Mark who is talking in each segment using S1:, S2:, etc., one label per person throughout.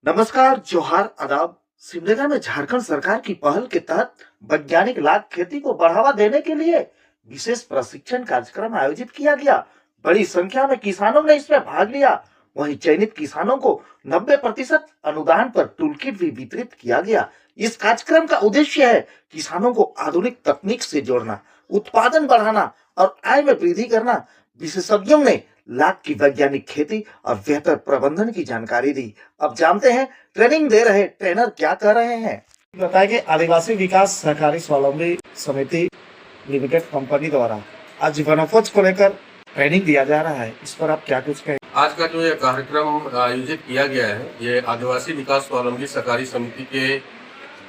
S1: नमस्कार, जोहार, आदाब। सिमडेगा में झारखंड सरकार की पहल के तहत वैज्ञानिक लाख खेती को बढ़ावा देने के लिए विशेष प्रशिक्षण कार्यक्रम आयोजित किया गया। बड़ी संख्या में किसानों ने इसमें भाग लिया। वहीं चयनित किसानों को 90% अनुदान पर टूल किट भी वितरित किया गया। इस कार्यक्रम का उद्देश्य है किसानों को आधुनिक तकनीक से जोड़ना, उत्पादन बढ़ाना और आय में वृद्धि करना। विशेषज्ञों ने लाख की वैज्ञानिक खेती और बेहतर प्रबंधन की जानकारी दी। अब जानते हैं ट्रेनिंग दे रहे ट्रेनर क्या कर रहे हैं। बताया कि आदिवासी विकास सहकारी स्वावलंबी समिति लिमिटेड कंपनी द्वारा आज वनोपज को लेकर ट्रेनिंग दिया जा रहा है, इस पर आप क्या कुछ कहें?
S2: आज का जो ये कार्यक्रम आयोजित किया गया है, ये आदिवासी विकास स्वावलंबी सहकारी समिति के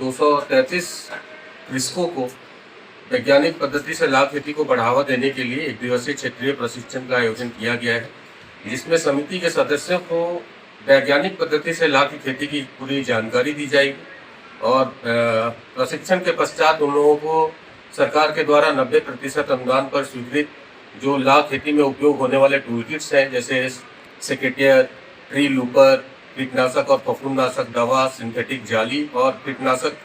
S2: 233 कृषकों को वैज्ञानिक पद्धति से लाभ खेती को बढ़ावा देने के लिए एक दिवसीय क्षेत्रीय प्रशिक्षण का आयोजन किया गया है, जिसमें समिति के सदस्यों को वैज्ञानिक पद्धति से लाभ की खेती की पूरी जानकारी दी जाएगी और प्रशिक्षण के पश्चात उन लोगों को सरकार के द्वारा 90% अनुदान पर स्वीकृत जो लाभ खेती में उपयोग होने वाले टूल किट्स हैं, जैसे सेकेटियर, ट्री लूपर, कीटनाशक और फफूंदनाशक दवा, सिंथेटिक जाली और कीटनाशक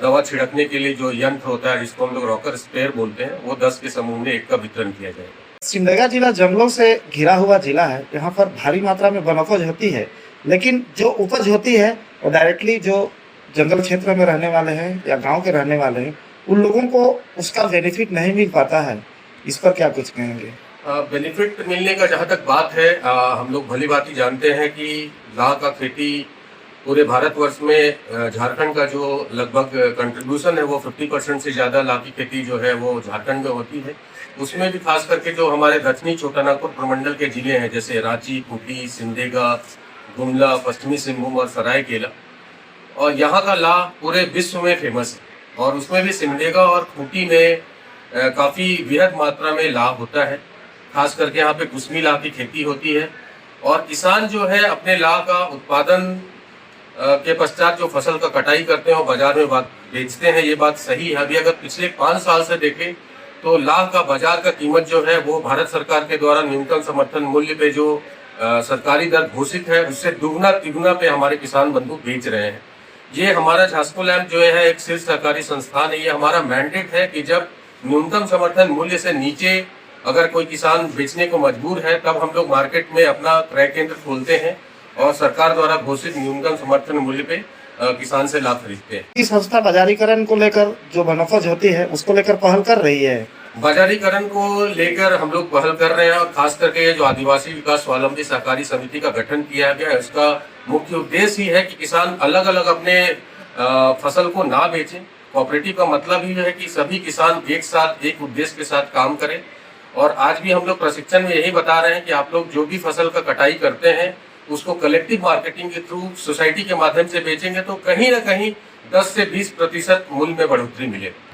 S2: दवा छिड़कने के लिए जो यंत्र होता है जिसको हम लोग रॉकर स्प्रेयर बोलते हैं, वो 10 के समूह में एक का वितरण किया जाएगा।
S1: सिमडेगा जिला जंगलों से घिरा हुआ जिला है। यहाँ पर भारी मात्रा में वनोपज होती है, लेकिन जो उपज होती है वो डायरेक्टली जो जंगल क्षेत्र में रहने वाले हैं या गांव के रहने वाले हैं, उन लोगों को उसका बेनिफिट नहीं मिल पाता है। इस पर क्या कुछ कहेंगे?
S2: बेनिफिट मिलने का जहाँ तक बात है, हम लोग भली भांति जानते हैं कि लाह का खेती पूरे भारतवर्ष में झारखंड का जो लगभग कंट्रीब्यूशन है वो 50% से ज़्यादा लाह की खेती जो है वो झारखंड में होती है। उसमें भी खास करके जो हमारे दक्षिणी छोटानागपुर प्रमंडल के जिले हैं, जैसे रांची, खूंटी, सिमडेगा, गुमला, पश्चिमी सिंहभूम और सरायकेला, और यहाँ का लाह पूरे विश्व में फेमस है। और उसमें भी सिमडेगा और खूंटी में काफ़ी वृहद मात्रा में लाभ होता है। खास करके यहाँ पे कुसमी लाह की खेती होती है और किसान जो है अपने लाह का उत्पादन के पश्चात जो फसल का कटाई करते हैं और बाजार में बेचते हैं, ये बात सही है। अभी अगर पिछले 5 साल से देखें तो लाह का बाजार का कीमत जो है वो भारत सरकार के द्वारा न्यूनतम समर्थन मूल्य पे जो सरकारी दर घोषित है उससे दुगना तिगुना पे हमारे किसान बंधु बेच रहे हैं। ये हमारा झास्को लैंड जो है एक शीर्ष सहकारी संस्थान है। ये हमारा मैंडेट है कि जब न्यूनतम समर्थन मूल्य से नीचे अगर कोई किसान बेचने को मजबूर है, तब हम लोग मार्केट में अपना क्रय केंद्र खोलते हैं और सरकार द्वारा घोषित न्यूनतम समर्थन मूल्य पे किसान से लाभ खरीदते हैं।
S1: इस संस्था बाजारीकरण को लेकर जो वनोपज होती है उसको लेकर पहल कर रही है।
S2: बाजारीकरण को लेकर हम लोग पहल कर रहे हैं और खास करके जो आदिवासी विकास स्वावलंबी सहकारी समिति का गठन किया गया है, उसका मुख्य उद्देश्य ही है कि किसान अलग अलग अपने फसल को ना बेचें। कोऑपरेटिव का मतलब ही है कि सभी किसान एक साथ एक उद्देश्य के साथ काम करें। और आज भी हम लोग प्रशिक्षण में यही बता रहे हैं कि आप लोग जो भी फसल का कटाई करते हैं उसको कलेक्टिव मार्केटिंग के थ्रू सोसाइटी के माध्यम से बेचेंगे तो कहीं ना कहीं 10 से 20% मूल्य में बढ़ोतरी मिलेगी।